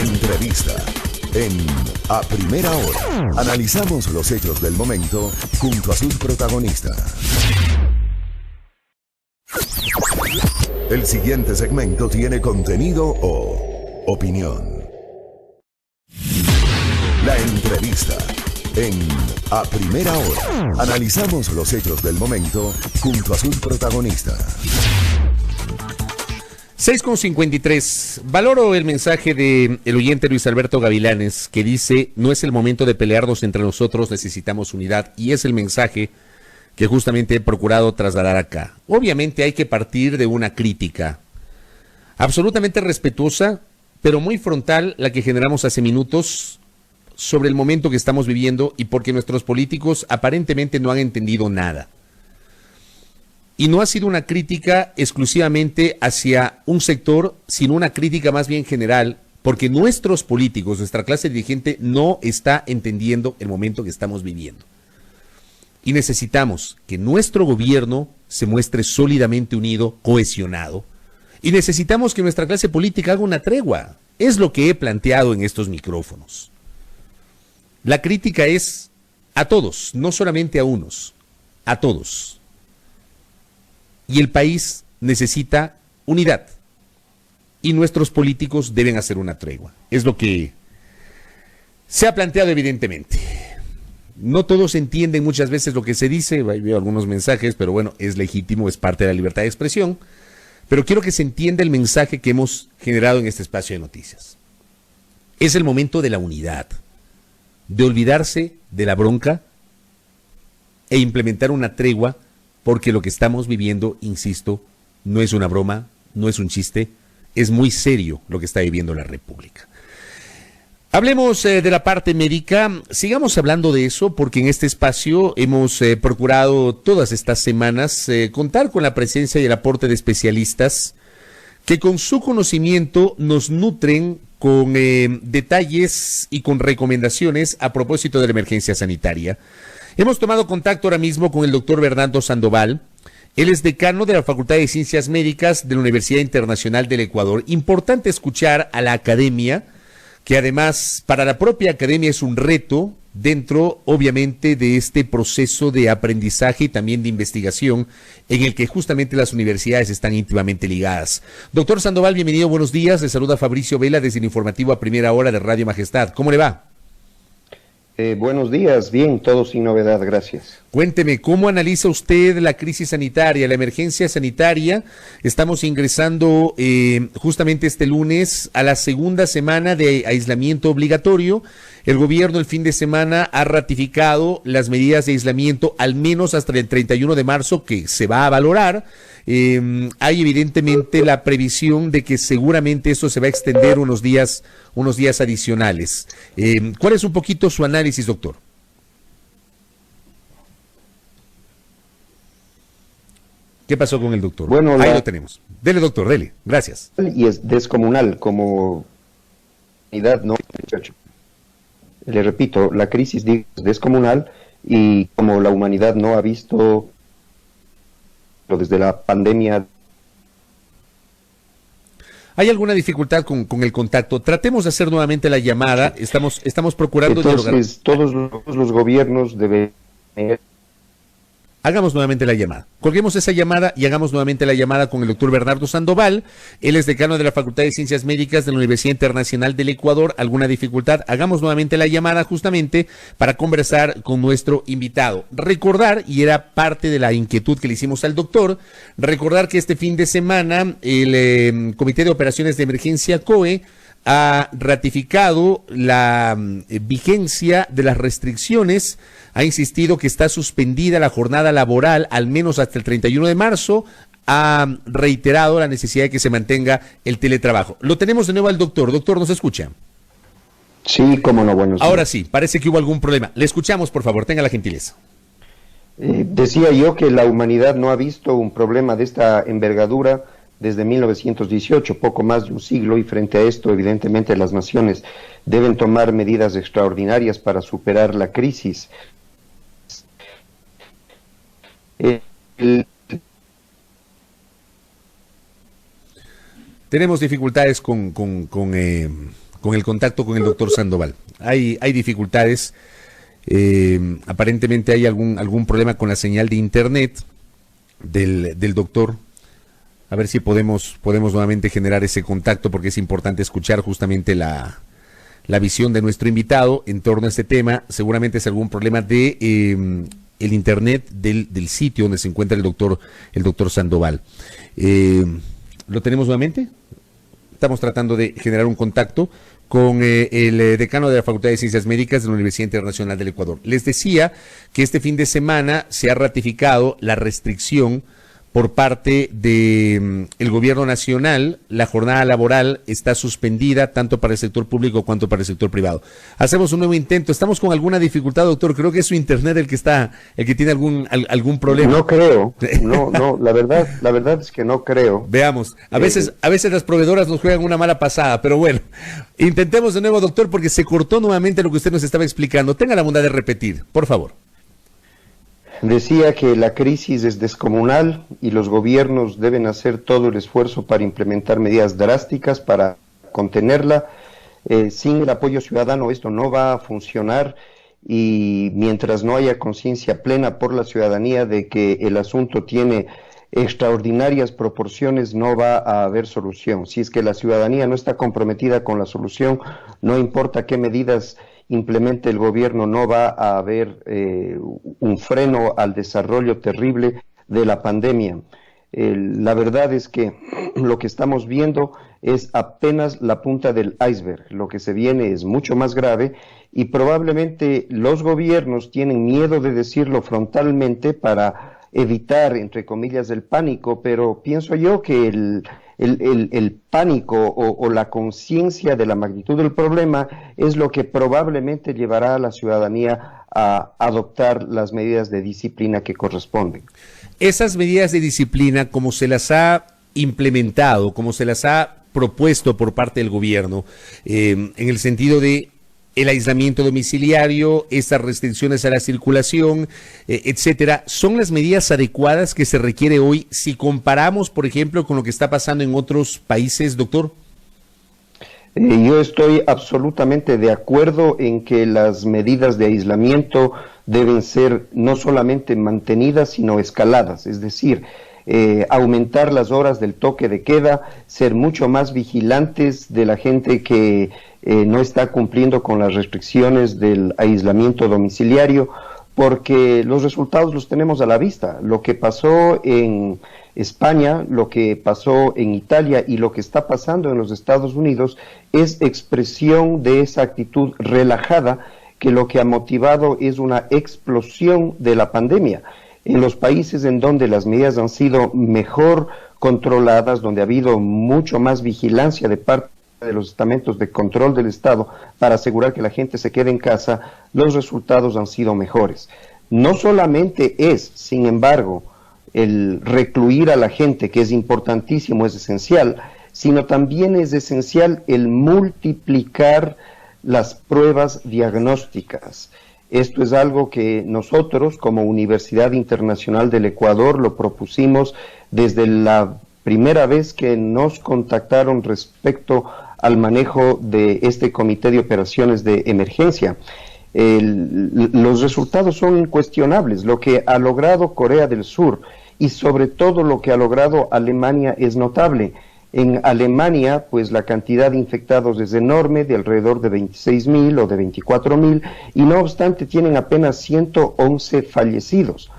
entrevista. En A Primera Hora, analizamos los hechos del momento junto a sus protagonistas. El siguiente segmento tiene contenido o opinión. La entrevista. En A Primera Hora, analizamos los hechos del momento junto a sus protagonistas. 6:53. Valoro el mensaje del oyente Luis Alberto Gavilanes, que dice: no es el momento de pelearnos entre nosotros, necesitamos unidad. Y es el mensaje que justamente he procurado trasladar acá. Obviamente hay que partir de una crítica absolutamente respetuosa, pero muy frontal, la que generamos hace minutos, sobre el momento que estamos viviendo y porque nuestros políticos aparentemente no han entendido nada. Y no ha sido una crítica exclusivamente hacia un sector, sino una crítica más bien general, porque nuestros políticos, nuestra clase dirigente, no está entendiendo el momento que estamos viviendo. Y necesitamos que nuestro gobierno se muestre sólidamente unido, cohesionado, y necesitamos que nuestra clase política haga una tregua. Es lo que he planteado en estos micrófonos. La crítica es a todos, no solamente a unos, a todos. Y el país necesita unidad. Y nuestros políticos deben hacer una tregua. Es lo que se ha planteado evidentemente. No todos entienden muchas veces lo que se dice. Veo algunos mensajes, pero bueno, es legítimo, es parte de la libertad de expresión. Pero quiero que se entienda el mensaje que hemos generado en este espacio de noticias. Es el momento de la unidad, de olvidarse de la bronca e implementar una tregua, porque lo que estamos viviendo, insisto, no es una broma, no es un chiste, es muy serio lo que está viviendo la República. Hablemos de la parte médica, sigamos hablando de eso, porque en este espacio hemos procurado todas estas semanas contar con la presencia y el aporte de especialistas que con su conocimiento nos nutren con detalles y con recomendaciones a propósito de la emergencia sanitaria. Hemos tomado contacto ahora mismo con el doctor Bernardo Sandoval. Él es decano de la Facultad de Ciencias Médicas de la Universidad Internacional del Ecuador. Importante escuchar a la academia, que además para la propia academia es un reto dentro, obviamente, de este proceso de aprendizaje y también de investigación en el que justamente las universidades están íntimamente ligadas. Doctor Sandoval, bienvenido, buenos días. Le saluda Fabricio Vela desde el informativo A Primera Hora de Radio Majestad. ¿Cómo le va? Buenos días, bien, todo sin novedad, gracias. Cuénteme, ¿cómo analiza usted la crisis sanitaria, la emergencia sanitaria? Estamos ingresando justamente este lunes a la segunda semana de aislamiento obligatorio. El gobierno el fin de semana ha ratificado las medidas de aislamiento al menos hasta el 31 de marzo, que se va a valorar. Hay evidentemente la previsión de que seguramente esto se va a extender unos días adicionales. ¿Cuál es un poquito su análisis, doctor? ¿Qué pasó con el doctor? Bueno, ahí lo tenemos. Dele, doctor, dele. Gracias. Y es descomunal como unidad, no. Le repito, la crisis es descomunal y como la humanidad no ha visto desde la pandemia. ¿Hay alguna dificultad con el contacto? Tratemos de hacer nuevamente la llamada. Estamos procurando dialogar. Entonces, todos los gobiernos deben... Hagamos nuevamente la llamada. Colguemos esa llamada y hagamos nuevamente la llamada con el doctor Bernardo Sandoval. Él es decano de la Facultad de Ciencias Médicas de la Universidad Internacional del Ecuador. ¿Alguna dificultad? Hagamos nuevamente la llamada justamente para conversar con nuestro invitado. Recordar, y era parte de la inquietud que le hicimos al doctor, recordar que este fin de semana el Comité de Operaciones de Emergencia COE ha ratificado la vigencia de las restricciones, ha insistido que está suspendida la jornada laboral al menos hasta el 31 de marzo, ha reiterado la necesidad de que se mantenga el teletrabajo. Lo tenemos de nuevo al doctor. Doctor, ¿nos escucha? Sí, cómo no, buenos días. Ahora sí, parece que hubo algún problema. Le escuchamos, por favor, tenga la gentileza. Decía yo que la humanidad no ha visto un problema de esta envergadura desde 1918, poco más de un siglo, y frente a esto, evidentemente, las naciones deben tomar medidas extraordinarias para superar la crisis. Tenemos dificultades con con el contacto con el doctor Sandoval. Hay dificultades, aparentemente hay algún problema con la señal de internet del doctor. A ver si podemos nuevamente generar ese contacto, porque es importante escuchar justamente la visión de nuestro invitado en torno a este tema. Seguramente es algún problema de el internet del sitio donde se encuentra el doctor Sandoval. ¿Lo tenemos nuevamente? Estamos tratando de generar un contacto con el decano de la Facultad de Ciencias Médicas de la Universidad Internacional del Ecuador. Les decía que este fin de semana se ha ratificado la restricción por parte de el gobierno nacional. La jornada laboral está suspendida tanto para el sector público cuanto para el sector privado. Hacemos un nuevo intento. Estamos con alguna dificultad, doctor. Creo que es su internet el que tiene algún problema. No creo. No, la verdad es que no creo. Veamos. A veces las proveedoras nos juegan una mala pasada, pero bueno. Intentemos de nuevo, doctor, porque se cortó nuevamente lo que usted nos estaba explicando. Tenga la bondad de repetir, por favor. Decía que la crisis es descomunal y los gobiernos deben hacer todo el esfuerzo para implementar medidas drásticas para contenerla. Sin el apoyo ciudadano esto no va a funcionar, y mientras no haya conciencia plena por la ciudadanía de que el asunto tiene extraordinarias proporciones, no va a haber solución. Si es que la ciudadanía no está comprometida con la solución, no importa qué medidas implemente el gobierno, no va a haber un freno al desarrollo terrible de la pandemia. La verdad es que lo que estamos viendo es apenas la punta del iceberg. Lo que se viene es mucho más grave, y probablemente los gobiernos tienen miedo de decirlo frontalmente para evitar, entre comillas, el pánico, pero pienso yo que el pánico o la conciencia de la magnitud del problema es lo que probablemente llevará a la ciudadanía a adoptar las medidas de disciplina que corresponden. Esas medidas de disciplina, como se las ha implementado, como se las ha propuesto por parte del gobierno, en el sentido de el aislamiento domiciliario, estas restricciones a la circulación, etcétera, ¿son las medidas adecuadas que se requiere hoy si comparamos, por ejemplo, con lo que está pasando en otros países, doctor? Yo estoy absolutamente de acuerdo en que las medidas de aislamiento deben ser no solamente mantenidas, sino escaladas, es decir, aumentar las horas del toque de queda, ser mucho más vigilantes de la gente que no está cumpliendo con las restricciones del aislamiento domiciliario, porque los resultados los tenemos a la vista. Lo que pasó en España, lo que pasó en Italia y lo que está pasando en los Estados Unidos es expresión de esa actitud relajada, que lo que ha motivado es una explosión de la pandemia. En los países en donde las medidas han sido mejor controladas, donde ha habido mucho más vigilancia de parte de los estamentos de control del Estado para asegurar que la gente se quede en casa, los resultados han sido mejores. No solamente es, sin embargo, el recluir a la gente, que es importantísimo, es esencial, sino también es esencial el multiplicar las pruebas diagnósticas. Esto es algo que nosotros, como Universidad Internacional del Ecuador, lo propusimos desde la primera vez que nos contactaron respecto al manejo de este Comité de Operaciones de Emergencia. Los resultados son incuestionables. Lo que ha logrado Corea del Sur y sobre todo lo que ha logrado Alemania es notable. En Alemania, pues la cantidad de infectados es enorme, de alrededor de 26.000 o de 24.000, y no obstante tienen apenas 111 fallecidos.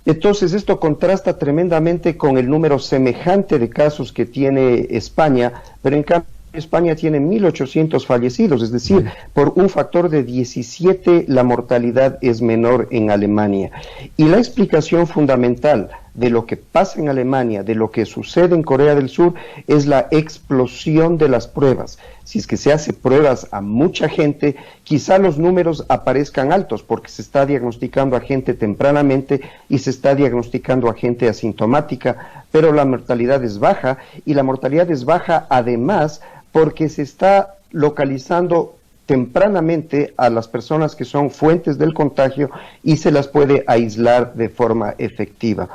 Entonces esto contrasta tremendamente con el número semejante de casos que tiene España, pero en cambio España tiene 1.800 fallecidos, es decir, por un factor de 17 la mortalidad es menor en Alemania. Y la explicación fundamental de lo que pasa en Alemania, de lo que sucede en Corea del Sur, es la explosión de las pruebas. Si es que se hace pruebas a mucha gente, quizá los números aparezcan altos porque se está diagnosticando a gente tempranamente y se está diagnosticando a gente asintomática, pero la mortalidad es baja, y la mortalidad es baja además porque se está localizando tempranamente a las personas que son fuentes del contagio y se las puede aislar de forma efectiva.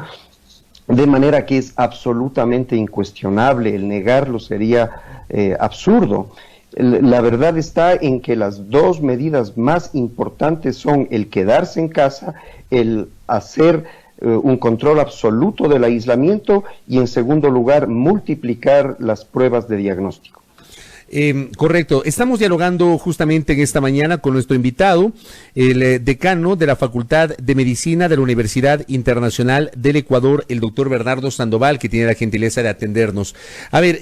De manera que es absolutamente incuestionable, el negarlo sería absurdo. La verdad está en que las dos medidas más importantes son el quedarse en casa, el hacer un control absoluto del aislamiento y, en segundo lugar, multiplicar las pruebas de diagnóstico. Correcto. Estamos dialogando justamente en esta mañana con nuestro invitado, el decano de la Facultad de Medicina de la Universidad Internacional del Ecuador, el doctor Bernardo Sandoval, que tiene la gentileza de atendernos. A ver,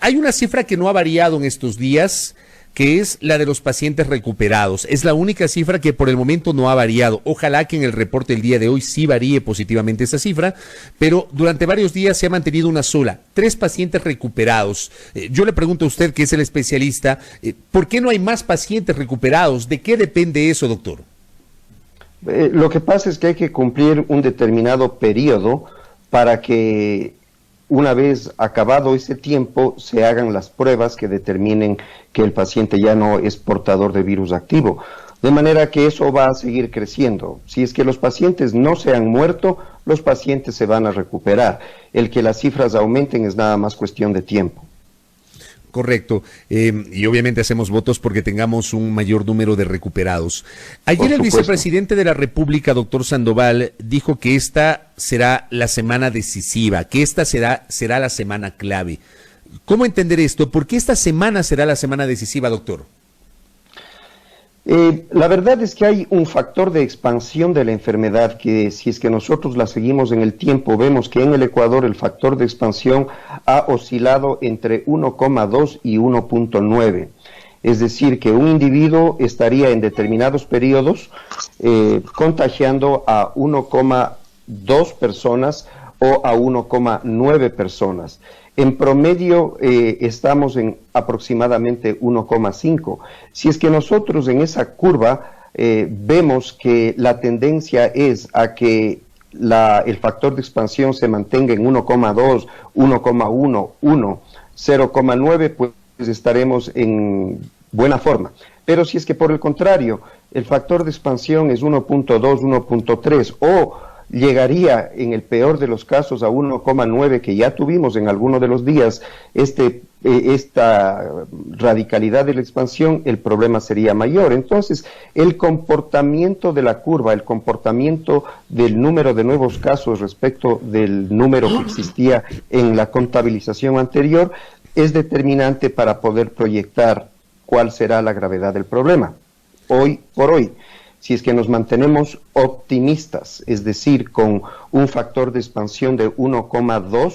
hay una cifra que no ha variado en estos días, que es la de los pacientes recuperados. Es la única cifra que por el momento no ha variado. Ojalá que en el reporte del día de hoy sí varíe positivamente esa cifra, pero durante varios días se ha mantenido una sola, 3 pacientes recuperados. Yo le pregunto a usted, que es el especialista, ¿por qué no hay más pacientes recuperados? ¿De qué depende eso, doctor? Lo que pasa es que hay que cumplir un determinado periodo para que, una vez acabado ese tiempo, se hagan las pruebas que determinen que el paciente ya no es portador de virus activo. De manera que eso va a seguir creciendo. Si es que los pacientes no se han muerto, los pacientes se van a recuperar. El que las cifras aumenten es nada más cuestión de tiempo. Correcto, y obviamente hacemos votos porque tengamos un mayor número de recuperados. Ayer el vicepresidente de la República, doctor Sandoval, dijo que esta será la semana decisiva, que esta será la semana clave. ¿Cómo entender esto? ¿Por qué esta semana será la semana decisiva, doctor? La verdad es que hay un factor de expansión de la enfermedad que, si es que nosotros la seguimos en el tiempo, vemos que en el Ecuador el factor de expansión ha oscilado entre 1,2 y 1,9. Es decir, que un individuo estaría en determinados periodos contagiando a 1,2 personas o a 1,9 personas. En promedio estamos en aproximadamente 1,5. Si es que nosotros en esa curva vemos que la tendencia es a que el factor de expansión se mantenga en 1,2, 1,1, 1, 0,9, pues estaremos en buena forma. Pero si es que por el contrario el factor de expansión es 1,2, 1,3 o llegaría en el peor de los casos a 1,9 que ya tuvimos en alguno de los días, esta radicalidad de la expansión, el problema sería mayor. Entonces, el comportamiento de la curva, el comportamiento del número de nuevos casos respecto del número que existía en la contabilización anterior, es determinante para poder proyectar cuál será la gravedad del problema. Hoy por hoy, si es que nos mantenemos optimistas, es decir, con un factor de expansión de 1,2,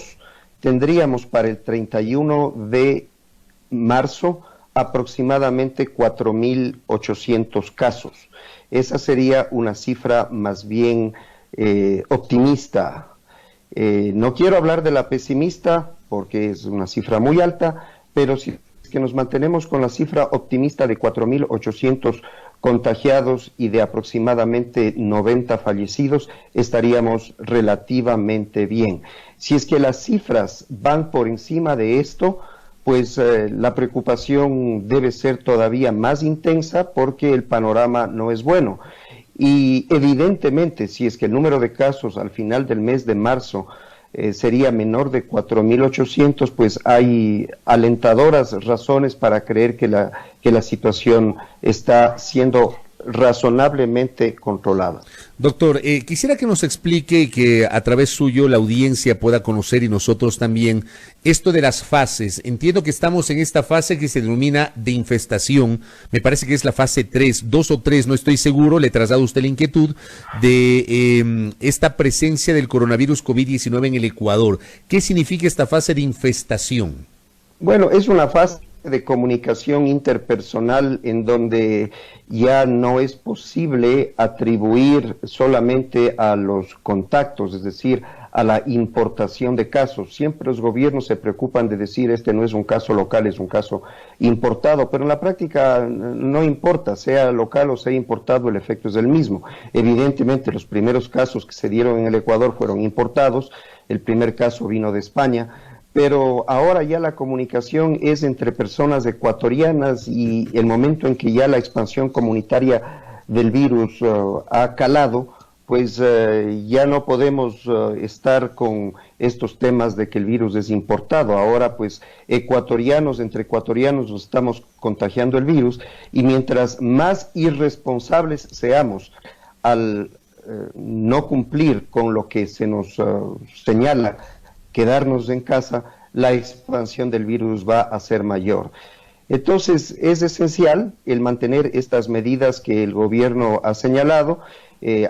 tendríamos para el 31 de marzo aproximadamente 4.800 casos. Esa sería una cifra más bien optimista. No quiero hablar de la pesimista porque es una cifra muy alta, pero si es que nos mantenemos con la cifra optimista de 4.800 contagiados y de aproximadamente 90 fallecidos, estaríamos relativamente bien. Si es que las cifras van por encima de esto, pues la preocupación debe ser todavía más intensa porque el panorama no es bueno. Y evidentemente, si es que el número de casos al final del mes de marzo sería menor de 4.800, pues hay alentadoras razones para creer que la situación está siendo razonablemente controlada. Doctor, quisiera que nos explique y que a través suyo la audiencia pueda conocer y nosotros también esto de las fases. Entiendo que estamos en esta fase que se denomina de infestación, me parece que es la fase 3, 2 o 3, no estoy seguro, le traslado a usted la inquietud de esta presencia del coronavirus COVID-19 en el Ecuador. ¿Qué significa esta fase de infestación? Bueno, es una fase de comunicación interpersonal en donde ya no es posible atribuir solamente a los contactos, es decir, a la importación de casos. Siempre los gobiernos se preocupan de decir este no es un caso local, es un caso importado, pero en la práctica no importa, sea local o sea importado, el efecto es el mismo. Evidentemente los primeros casos que se dieron en el Ecuador fueron importados, el primer caso vino de España, pero ahora ya la comunicación es entre personas ecuatorianas y el momento en que ya la expansión comunitaria del virus ha calado, pues ya no podemos estar con estos temas de que el virus es importado. Ahora pues entre ecuatorianos nos estamos contagiando el virus, y mientras más irresponsables seamos al no cumplir con lo que se nos señala, quedarnos en casa, la expansión del virus va a ser mayor. Entonces es esencial el mantener estas medidas que el gobierno ha señalado.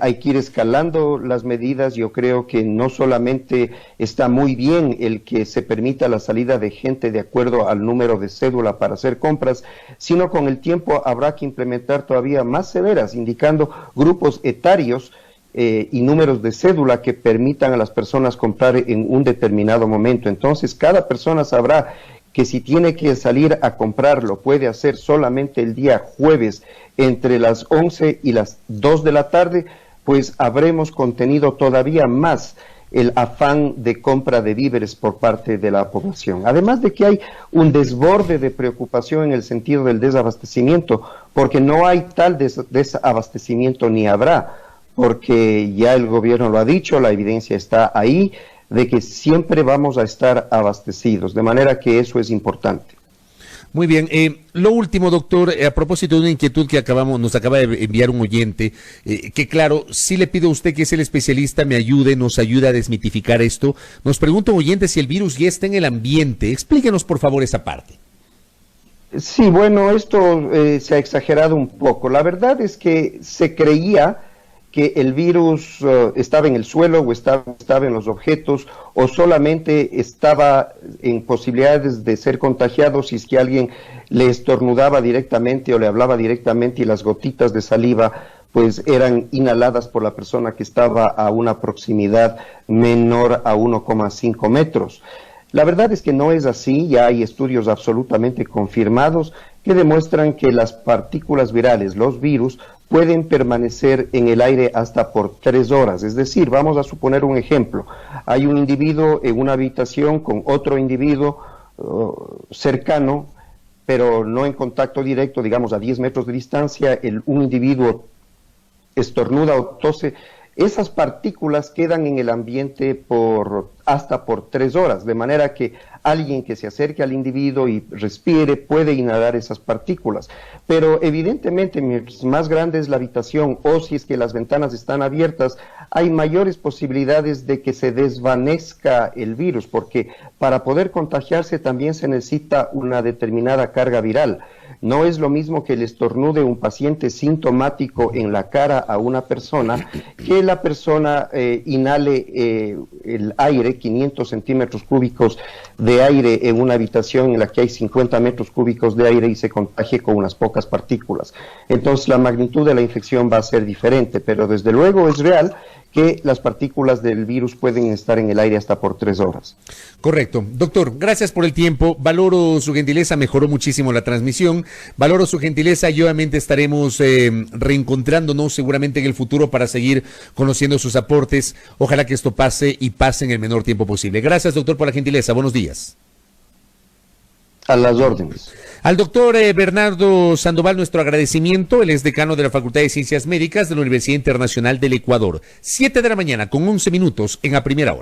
Hay que ir escalando las medidas. Yo creo que no solamente está muy bien el que se permita la salida de gente de acuerdo al número de cédula para hacer compras, sino con el tiempo habrá que implementar todavía más severas, indicando grupos etarios y números de cédula que permitan a las personas comprar en un determinado momento. Entonces cada persona sabrá que si tiene que salir a comprarlo, puede hacer solamente el día jueves entre las 11 y las 2 de la tarde, pues habremos contenido todavía más el afán de compra de víveres por parte de la población. Además de que hay un desborde de preocupación en el sentido del desabastecimiento, porque no hay tal desabastecimiento ni habrá, porque ya el gobierno lo ha dicho, la evidencia está ahí, de que siempre vamos a estar abastecidos, de manera que eso es importante. Muy bien, lo último, doctor, a propósito de una inquietud que nos acaba de enviar un oyente, que claro, sí le pido a usted, que es el especialista, nos ayude a desmitificar esto. Nos pregunta un oyente si el virus ya está en el ambiente. Explíquenos, por favor, esa parte. Sí, bueno, esto se ha exagerado un poco. La verdad es que se creía que el virus estaba en el suelo o estaba en los objetos, o solamente estaba en posibilidades de ser contagiado si es que alguien le estornudaba directamente o le hablaba directamente, y las gotitas de saliva pues eran inhaladas por la persona que estaba a una proximidad menor a 1,5 metros. La verdad es que no es así. Ya hay estudios absolutamente confirmados que demuestran que las partículas virales, los virus, pueden permanecer en el aire hasta por 3 horas. Es decir, vamos a suponer un ejemplo. Hay un individuo en una habitación con otro individuo cercano, pero no en contacto directo, digamos a 10 metros de distancia. Un individuo estornuda o tose. Esas partículas quedan en el ambiente hasta por 3 horas, de manera que alguien que se acerque al individuo y respire puede inhalar esas partículas. Pero evidentemente, mientras más grande es la habitación, o si es que las ventanas están abiertas, hay mayores posibilidades de que se desvanezca el virus, porque para poder contagiarse también se necesita una determinada carga viral. No es lo mismo que le estornude un paciente sintomático en la cara a una persona, que la persona inhale el aire, 500 centímetros cúbicos de aire en una habitación en la que hay 50 metros cúbicos de aire, y se contagie con unas pocas partículas. Entonces la magnitud de la infección va a ser diferente, pero desde luego es real que las partículas del virus pueden estar en el aire hasta por 3 horas. Correcto. Doctor, gracias por el tiempo. Valoro su gentileza, mejoró muchísimo la transmisión. Valoro su gentileza y obviamente estaremos reencontrándonos seguramente en el futuro para seguir conociendo sus aportes. Ojalá que esto pase y pase en el menor tiempo posible. Gracias, doctor, por la gentileza. Buenos días. A las órdenes. Al doctor Bernardo Sandoval, nuestro agradecimiento. Él es decano de la Facultad de Ciencias Médicas de la Universidad Internacional del Ecuador. 7 de la mañana con 11 minutos en A Primera Hora.